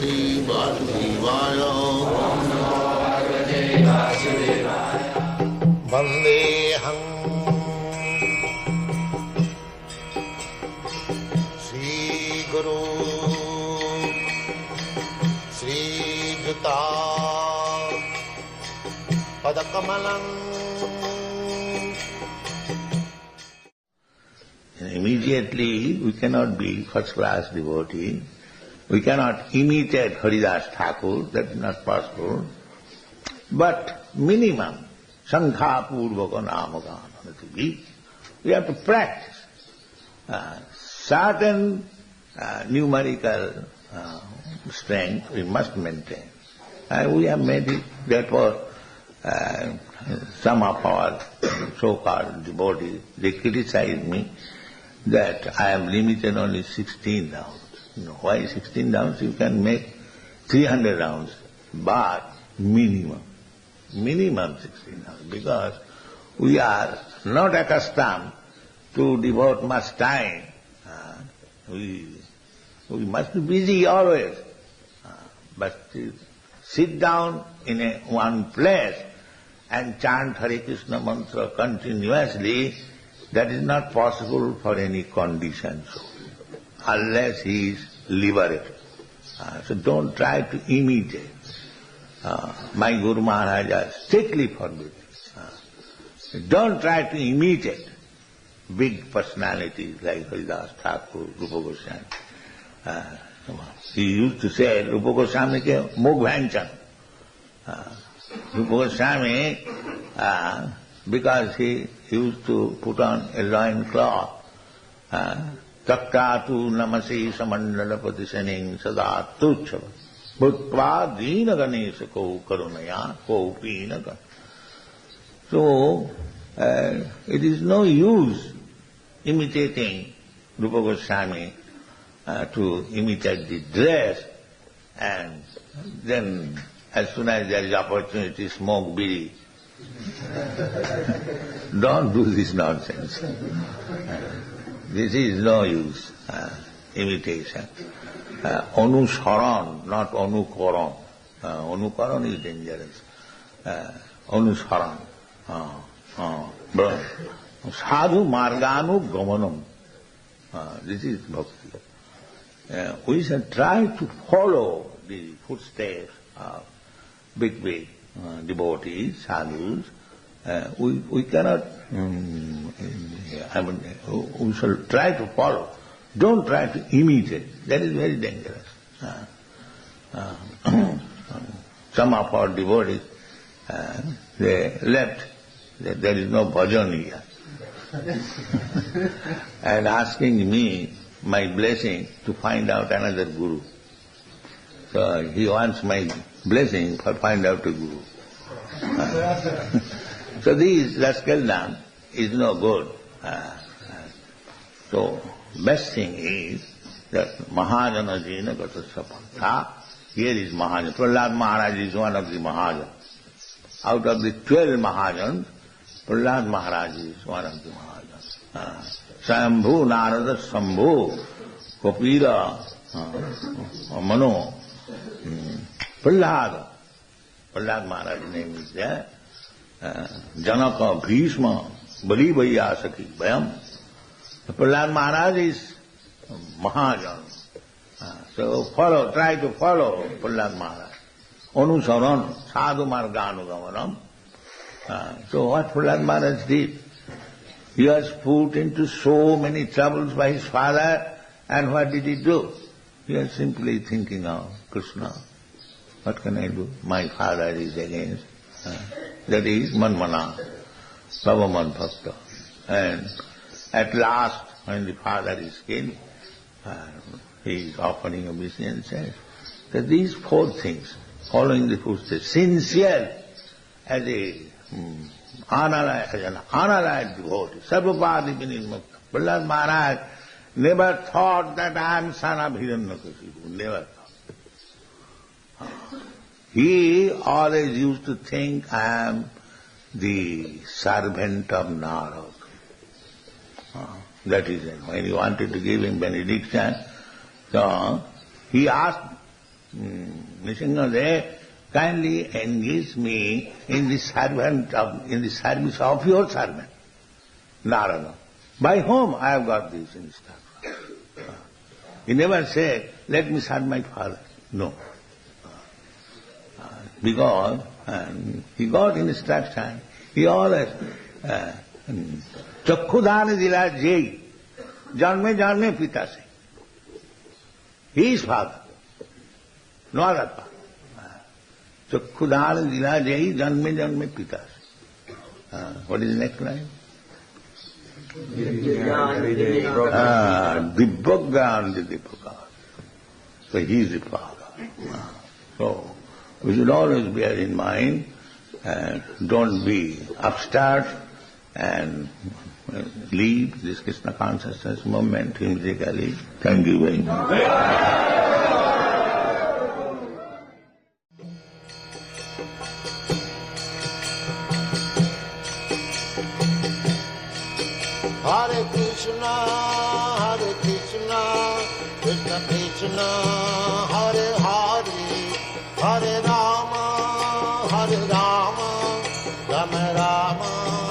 Bhagavate Vasudevaya. Vandeham Sri Guru Sri Juta Padakamalam. Immediately we cannot be first-class devotee. We cannot imitate Haridas Thakur, that is not possible. But minimum, Sankha Purvaka Namagana, we have to practice certain numerical strength we must maintain. We have made it, therefore some of our so-called devotees, they criticize me that I am limited only 16 rounds. Why 16 rounds? You can make 300 rounds, but minimum 16 rounds, because we are not accustomed to devote much time. We must be busy always, but sit down in one place and chant Hare Krishna mantra continuously, that is not possible for any conditions, unless he is liberated. So don't try to imitate. My Guru Maharaja strictly forbids. Don't try to imitate big personalities like Haridas Thakur, Rupa Goswami. He used to say, Rupa Goswami ke mukh bhanchan. Rupa Goswami, because he used to put on a loin cloth, Taktatu namasi samandalapati saning sada tuchava bhutva dina ganesha ko karunaya ko pinaka. So, it is no use imitating Rupa Goswami to imitate the dress, and then as soon as there is opportunity, smoke bidi. Don't do this nonsense. This is no use, imitation. Anusaran, not anukaran. Anukaran is dangerous. Anusaran. Sadhu marganu gamanam. This is bhakti. We should try to follow the footsteps of big devotees, sadhus. We cannot, we shall try to follow. Don't try to imitate. That is very dangerous. Some of our devotees, they left, there is no bhajan here, and asking me my blessing to find out another guru. So he wants my blessing for find out a guru. So this rascaldom is no good. So best thing is that Mahajana Jena Gatasapantha. Here is Mahajana. Prahlad Maharaj is one of the Mahajans. Out of the 12 Mahajans, Prahlad Maharaj is one of the Mahajans. Sambhu Narada Sambhu Kapira Mano Prahlad Maharaj's name is there. Janaka Bhishma Bali Vaiyasaki Bhayam. Prahlad Maharaj is Mahajan. So try to follow Prahlad Maharaj. Anusaran, sadhu marganugamanam. So what Prahlad Maharaj did? He was put into so many troubles by his father, and what did he do? He was simply thinking of Krishna. What can I do? My father is against. That is Manmana, Bhavaman Bhakta. And at last, when the father is killed, he is offering obeisance that these 4 things, following the footsteps, sincere as an analyzed devotee, Sarvapadi Vinilmukta. Prahlad Maharaj never thought that I am son of Hiranyakashipu, never thought. He always used to think I am the servant of Narad. That is it. When he wanted to give him benediction, so he asked Nrsimhadev, kindly engage me in the service of your servant, Narada. By whom I have got this instruction? He never said, let me serve my father. No. Because he got instruction, he always Chakkudana dila jai, janme janme pita se. He is father, no other father. Chakkudana dila jai, janme janme pita se. What is the next line? Dibbagyan Dibbagyan. So he is the father. So we should always bear in mind, don't be upstart and leave this Krishna consciousness movement whimsically. Thank you very much. Hare Krishna, Krishna Krishna, Hare Hare, Hare Rama, Rama Rama.